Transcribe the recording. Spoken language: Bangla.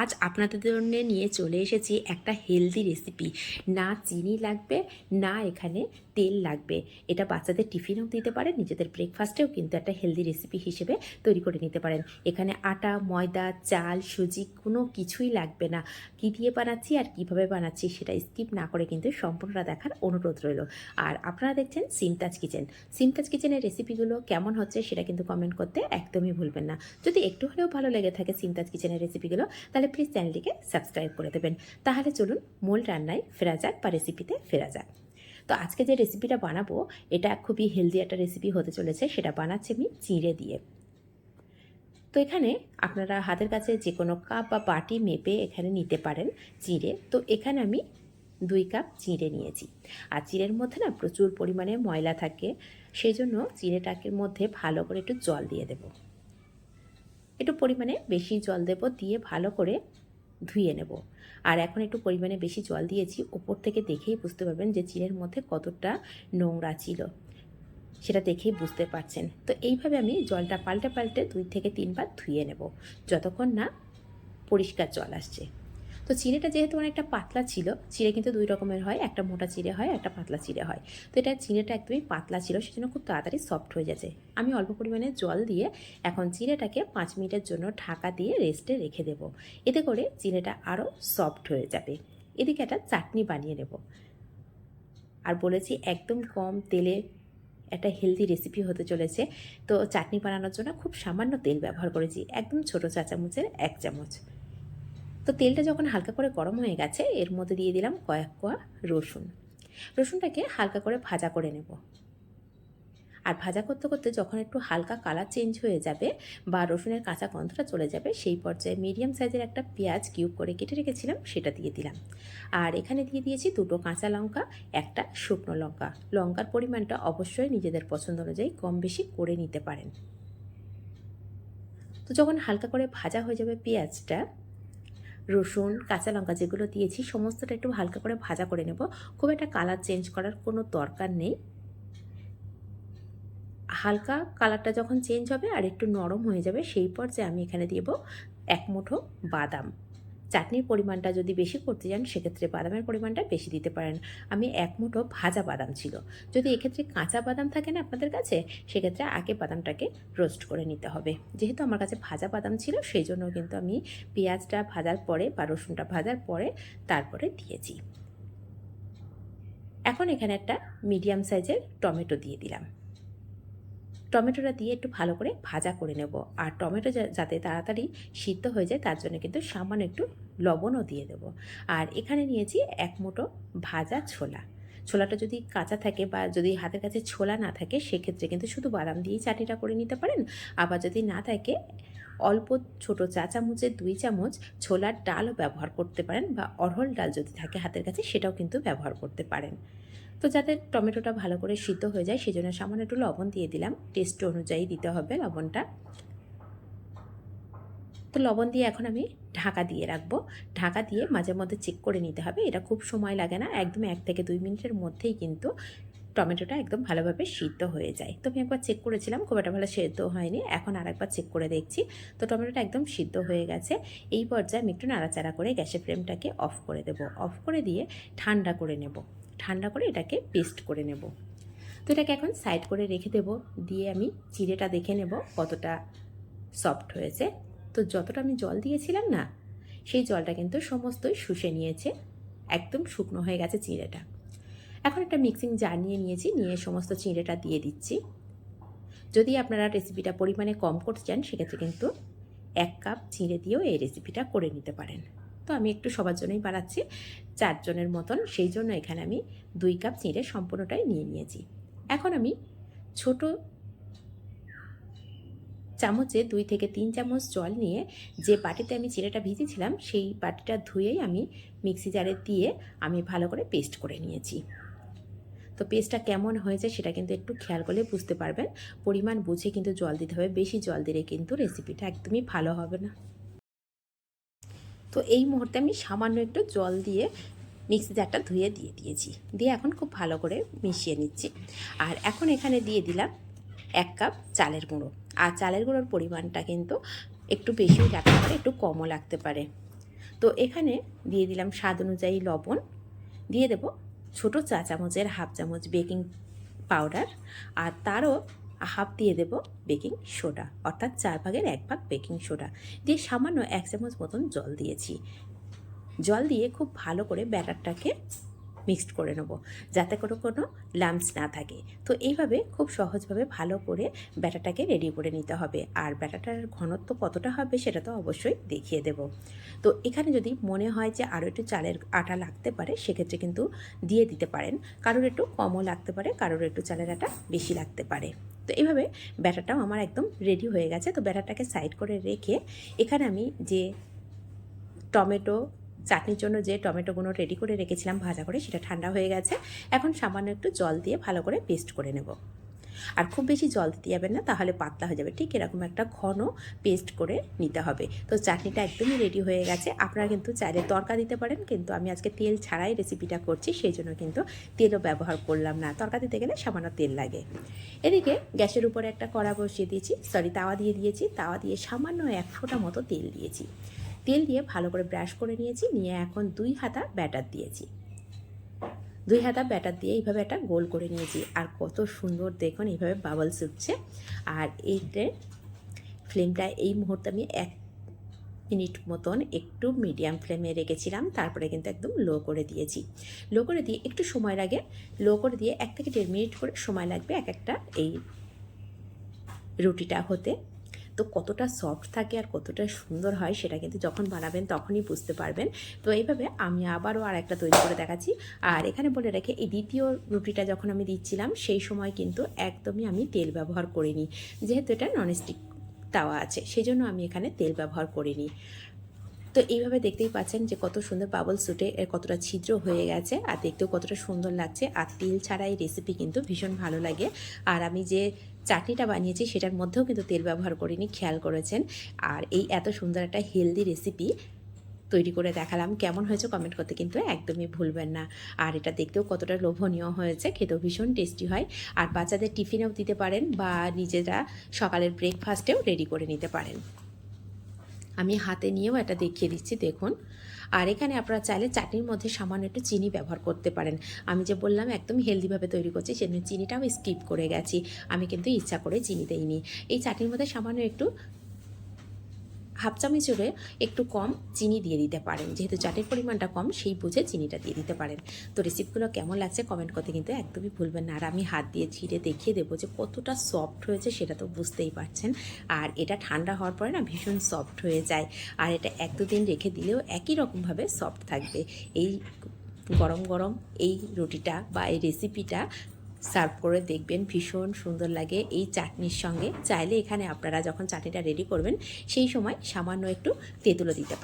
আজ আপনাদের জন্য নিয়ে চলে এসেছি একটা হেলদি রেসিপি। না চিনি লাগবে, না এখানে তেল লাগবে। এটা বাচ্চাদের টিফিনেও দিতে পারেন, নিজেদের ব্রেকফাস্টেও কিন্তু একটা হেলদি রেসিপি হিসেবে তৈরি করে নিতে পারেন। এখানে আটা, ময়দা, চাল, সুজি কোনো কিছুই লাগবে না। কী দিয়ে বানাচ্ছি আর কীভাবে বানাচ্ছি সেটা স্কিপ না করে কিন্তু সম্পূর্ণটা দেখার অনুরোধ রইল। আর আপনারা দেখছেন সিমতাজ কিচেন। সিমতাজ কিচেনের রেসিপিগুলো কেমন হচ্ছে সেটা কিন্তু কমেন্ট করতে একদমই ভুলবেন না। যদি একটু হলেও ভালো লেগে থাকে সিমতাজ কিচেনের রেসিপিগুলো, তাহলে প্লিজ চ্যানেলটিকে সাবস্ক্রাইব করে দেবেন। তাহলে চলুন মূল রান্নায় ফেরা যাক বা রেসিপিতে ফেরা যাক। তো আজকে যে রেসিপিটা বানাবো এটা খুবই হেলদি একটা রেসিপি হতে চলেছে। সেটা বানাচ্ছি আমি চিঁড়ে দিয়ে। তো এখানে আপনারা হাতের কাছে যে কোনো কাপ বা বাটি মেপে এখানে নিতে পারেন চিঁড়ে। তো এখানে আমি 2 কাপ চিঁড়ে নিয়েছি। আর চিঁড়ের মধ্যে না প্রচুর পরিমাণে ময়লা থাকে, সেই জন্য চিঁড়েটাকে মধ্যে ভালো করে একটু জল দিয়ে দেব। একটু পরিমাণে বেশি জল দেব, দিয়ে ভালো করে ধুয়ে নেব। আর এখন একটু পরিমাণে বেশি জল দিয়েছি, ওপর থেকে দেখেই বুঝতে পারবেন যে চিঁড়ের মধ্যে কতটা নোংরা ছিল, সেটা দেখেই বুঝতে পারছেন। তো এইভাবে আমি জলটা পাল্টে পাল্টে 2 থেকে 3 বার ধুয়ে নেব, যতক্ষণ না পরিষ্কার জল আসছে। তো চিঁড়েটা যেহেতু অনেকটা পাতলা ছিল, চিঁড়ে কিন্তু 2 রকমের হয়, একটা মোটা চিঁড়ে হয়, একটা পাতলা চিঁড়ে হয়। তো এটা চিঁড়েটা একদমই পাতলা ছিল, সেজন্য খুব তাড়াতাড়ি সফট হয়ে যাচ্ছে। আমি অল্প পরিমাণে জল দিয়ে এখন চিঁড়েটাকে 5 মিনিটের জন্য ঢাকা দিয়ে রেস্টে রেখে দেব। এতে করে চিঁড়েটা আরও সফট হয়ে যাবে। এদিকে একটা চাটনি বানিয়ে নেব। আর বলেছি একদম কম তেলে একটা হেলদি রেসিপি হতে চলেছে। তো চাটনি বানানোর জন্য খুব সামান্য তেল ব্যবহার করেছি, একদম ছোটো চা চামচের 1 চামচ। তো তেলটা যখন হালকা করে গরম হয়ে গেছে, এর মধ্যে দিয়ে দিলাম কয়েক কোয়া রসুন। রসুনটাকে হালকা করে ভাজা করে নেব। আর ভাজা করতে করতে যখন একটু হালকা কালার চেঞ্জ হয়ে যাবে বা রসুনের কাঁচা গন্ধটা চলে যাবে, সেই পর্যায়ে মিডিয়াম সাইজের একটা পেঁয়াজ কিউব করে কেটে রেখেছিলাম সেটা দিয়ে দিলাম। আর এখানে দিয়ে দিয়েছি 2টো কাঁচা লঙ্কা, একটা শুকনো লঙ্কা। লঙ্কার পরিমাণটা অবশ্যই নিজেদের পছন্দ অনুযায়ী কম বেশি করে নিতে পারেন। তো যখন হালকা করে ভাজা হয়ে যাবে পেঁয়াজটা, রসুন, কাঁচা লঙ্কা যেগুলো দিয়েছি সমস্তটা একটু হালকা করে ভাজা করে নেব। খুব একটা কালার চেঞ্জ করার কোনো দরকার নেই। হালকা কালারটা যখন চেঞ্জ হবে আর একটু নরম হয়ে যাবে, সেই পর্যায়ে আমি এখানে দেব 1 মুঠো বাদাম। চাটনির পরিমাণটা যদি বেশি করতে চান সেক্ষেত্রে বাদামের পরিমাণটা বেশি দিতে পারেন। আমি 1 মুঠো ভাজা বাদাম ছিল। যদি এক্ষেত্রে কাঁচা বাদাম থাকে না আপনাদের কাছে, সেক্ষেত্রে আগে বাদামটাকে রোস্ট করে নিতে হবে। যেহেতু আমার কাছে ভাজা বাদাম ছিল, সেই জন্য কিন্তু আমি পেঁয়াজটা ভাজার পরে বা রসুনটা ভাজার পরে তারপরে দিয়েছি। এখন এখানে একটা মিডিয়াম সাইজের টমেটো দিয়ে দিলাম। টমেটোটা দিয়ে একটু ভালো করে ভাজা করে নেব। আর টমেটো যাতে তাড়াতাড়ি সিদ্ধ হয়ে যায় তার জন্য কিন্তু সামান্য একটু লবণও দিয়ে দেব। আর এখানে নিয়েছি 1 মুঠো ভাজা ছোলা। ছোলাটা যদি কাঁচা থাকে বা যদি হাতের কাছে ছোলা না থাকে, সেক্ষেত্রে কিন্তু শুধু বাদাম দিয়েই চাটনিটা করে নিতে পারেন। আবার যদি না থাকে, অল্প ছোট চা চামচের 2 চামচ ছোলার ডালও ব্যবহার করতে পারেন, বা অড়হর ডাল যদি থাকে হাতের কাছে সেটাও কিন্তু ব্যবহার করতে পারেন। তো যাতে টমেটোটা ভালো করে সিদ্ধ হয়ে যায়, সেজন্য সামান্য একটু লবণ দিয়ে দিলাম। টেস্ট অনুযায়ী দিতে হবে লবণটা। তো লবণ দিয়ে এখন আমি ঢাকা দিয়ে রাখবো। ঢাকা দিয়ে মাঝে মধ্যে চেক করে নিতে হবে। এটা খুব সময় লাগে না, একদম 1 থেকে 2 মিনিটের মধ্যেই কিন্তু টমেটোটা একদম ভালোভাবে সিদ্ধ হয়ে যায়। তো আমি একবার চেক করেছিলাম, খুব একটা ভালো সেদ্ধ হয়নি। এখন আরেকবার চেক করে দেখছি। তো টমেটোটা একদম সিদ্ধ হয়ে গেছে। এই পর্যায়ে আমি একটু নাড়াচাড়া করে গ্যাসের ফ্লেমটাকে অফ করে দেব। অফ করে দিয়ে ঠান্ডা করে নেব। ঠান্ডা করে এটাকে পেস্ট করে নেব। তো এটাকে এখন সাইড করে রেখে দেব। দিয়ে আমি চিড়েটা দেখে নেব কতটা সফট হয়েছে। তো যতটা আমি জল দিয়েছিলাম না, সেই জলটা কিন্তু সমস্তই শুষে নিয়েছে, একদম শুকনো হয়ে গেছে চিড়েটা। এখন একটা মিক্সিং জার নিয়ে নিয়েছি, নিয়ে সমস্ত চিড়েটা দিয়ে দিচ্ছি। যদি আপনারা রেসিপিটা পরিমাণে কম করতে চান, সেক্ষেত্রে কিন্তু 1 কাপ চিড়ে দিয়েও এই রেসিপিটা করে নিতে পারেন। তো আমি একটু সবার জন্যই বানাচ্ছি, 4 জনের মতন, সেই জন্য এখানে আমি 2 কাপ চিড়ে সম্পূর্ণটাই নিয়ে নিয়েছি। এখন আমি ছোট চামচে 2 থেকে 3 চামচ জল নিয়ে যে বাটিতে আমি চিড়েটা ভিজিয়েছিলাম, সেই বাটিটা ধুয়েই আমি মিক্সি জারে দিয়ে আমি ভালো করে পেস্ট করে নিয়েছি। তো পেস্টটা কেমন হয়েছে সেটা কিন্তু একটু খেয়াল করলে বুঝতে পারবেন। পরিমাণ বুঝে কিন্তু জল দিতে হবে, বেশি জল দিলে কিন্তু রেসিপিটা একদমই ভালো হবে না। তো এই মুহূর্তে আমি সামান্য একটু জল দিয়ে মিক্সি জারটা ধুয়ে দিয়ে দিয়েছি। দিয়ে এখন খুব ভালো করে মিশিয়ে নিচ্ছি। আর এখন এখানে দিয়ে দিলাম 1 কাপ চালের গুঁড়ো। আর চালের গুঁড়োর পরিমাণটা কিন্তু একটু বেশিও লাগতে পারে, একটু কমও লাগতে পারে। তো এখানে দিয়ে দিলাম স্বাদ অনুযায়ী লবণ, দিয়ে দেব ছোটো চা চামচের হাফ চামচ বেকিং পাউডার, আর তারও হাফ দিয়ে দেব বেকিং সোডা, অর্থাৎ 4 ভাগের 1 ভাগ বেকিং সোডা দিয়ে সামান্য 1 চামচ মতন জল দিয়েছি। জল দিয়ে খুব ভালো করে ব্যাটারটাকে মিক্সড করে নেব, যাতে কোনো লাম্পস না থাকে। তো এইভাবে খুব সহজভাবে ভালো করে ব্যাটারটাকে রেডি করে নিতে হবে। আর ব্যাটারটার ঘনত্ব কতটা হবে সেটা তো অবশ্যই দেখিয়ে দেব। তো এখানে যদি মনে হয় যে আরও একটু চালের আটা লাগতে পারে, সেক্ষেত্রে কিন্তু দিয়ে দিতে পারেন। কারোর একটু কমও লাগতে পারে, কারোর একটু চালের আটা বেশি লাগতে পারে। তো এইভাবে ব্যাটারটাও আমার একদম রেডি হয়ে গেছে। তো ব্যাটারটাকে সাইড করে রেখে এখানে আমি যে টমেটো চাটনির জন্য যে টমেটোগুলো রেডি করে রেখেছিলাম ভাজা করে, সেটা ঠান্ডা হয়ে গেছে। এখন সামান্য একটু জল দিয়ে ভালো করে পেস্ট করে নেব। আর খুব বেশি জল দিতে যাবেন না, তাহলে পাতলা হয়ে যাবে। ঠিক এরকম একটা ঘন পেস্ট করে নিতে হবে। তো চাটনিটা একদমই রেডি হয়ে গেছে। আপনারা কিন্তু চাইলে তড়কা দিতে পারেন, কিন্তু আমি আজকে তেল ছাড়াই রেসিপিটা করছি, সেই জন্য কিন্তু তেলও ব্যবহার করলাম না। তড়কা দিতে গেলে সামান্য তেল লাগে। এদিকে গ্যাসের উপরে একটা কড়া বসিয়ে দিয়েছি, তাওয়া দিয়ে দিয়েছি। তাওয়া দিয়ে সামান্য 1 ফোঁটা মতো তেল দিয়েছি। তেল দিয়ে ভালো করে ব্রাশ করে নিয়েছি, নিয়ে এখন 2 হাতা ব্যাটার দিয়েছি। 2 হাতা ব্যাটার দিয়ে এইভাবে একটা গোল করে নিয়েছি। আর কত সুন্দর দেখুন এইভাবে বাবলস উঠছে। আর এইটার ফ্লেমটা এই মুহূর্তে আমি 1 মিনিট মতন একটু মিডিয়াম ফ্লেমে রেখেছিলাম, তারপরে কিন্তু একদম লো করে দিয়েছি। লো করে দিয়ে একটু সময় লাগে, লো করে দিয়ে 1 থেকে 1.5 মিনিট করে সময় লাগবে এক একটা এই রুটিটা হতে। তো কতটা সফট থাকে আর কতটা সুন্দর হয় সেটা কিন্তু যখন বানাবেন তখনই বুঝতে পারবেন। তো এইভাবে আমি আবারও আরেকটা তৈরি করে দেখাচ্ছি। আর এখানে বলে রেখে, এই দ্বিতীয় রুটিটা যখন আমি দিচ্ছিলাম সেই সময় কিন্তু একদমই আমি তেল ব্যবহার করিনি, যেহেতু এটা ননস্টিক তাওয়া আছে, সেই জন্য আমি এখানে তেল ব্যবহার করিনি। তো এইভাবে দেখতেই পাচ্ছেন যে কত সুন্দর বাবল সুটে এর কতটা ছিদ্র হয়ে গেছে, আর দেখতেও কতটা সুন্দর লাগছে। আর তেল ছাড়া এই রেসিপি কিন্তু ভীষণ ভালো লাগে। আর আমি যে চাটনিটা বানিয়েছি সেটার মধ্যেও কিন্তু তেল ব্যবহার করিনি, খেয়াল করেছেন। আর এই এত সুন্দর একটা হেলদি রেসিপি তৈরি করে দেখালাম, কেমন হয়েছে কমেন্ট করতে কিন্তু একদমই ভুলবেন না। আর এটা দেখতেও কতটা লোভনীয় হয়েছে, খেতেও ভীষণ টেস্টি হয়। আর বাচ্চাদের টিফিনেও দিতে পারেন, বা নিজেরা সকালের ব্রেকফাস্টেও রেডি করে নিতে পারেন। আমি হাতে নিয়েও এটা দেখিয়ে দিচ্ছি, দেখুন। আর এখানে আপনারা চাইলে চাটনির মধ্যে সামান্য একটু চিনি ব্যবহার করতে পারেন। আমি যে বললাম একদম হেলদিভাবে তৈরি করছি, সেজন্য চিনিটাও স্কিপ করে গেছি। আমি কিন্তু ইচ্ছা করে চিনি দেইনি। এই চাটনির মধ্যে সামান্য একটু হাফ চামচের একটু কম চিনি দিয়ে দিতে পারেন, যেহেতু চাটের পরিমাণটা কম, সেই বুঝে চিনিটা দিয়ে দিতে পারেন। তো রেসিপিগুলো কেমন লাগছে কমেন্ট করতে কিন্তু একদমই ভুলবেন না। আর আমি হাত দিয়ে ছিঁড়ে দেখিয়ে দেবো যে কতটা সফট হয়েছে, সেটা তো বুঝতেই পারছেন। আর এটা ঠান্ডা হওয়ার পরে না ভীষণ সফট হয়ে যায়। আর এটা 1-2 দিন রেখে দিলেও একই রকমভাবে সফট থাকবে। এই গরম গরম এই রুটিটা বা এই রেসিপিটা সার্ভ করে দেখবেন, ভীষণ সুন্দর লাগে এই চাটনির সঙ্গে। চাইলে এখানে আপনারা যখন চাটনিটা রেডি করবেন সেই সময় সামান্য একটু তেঁতুলও দিতে পারেন।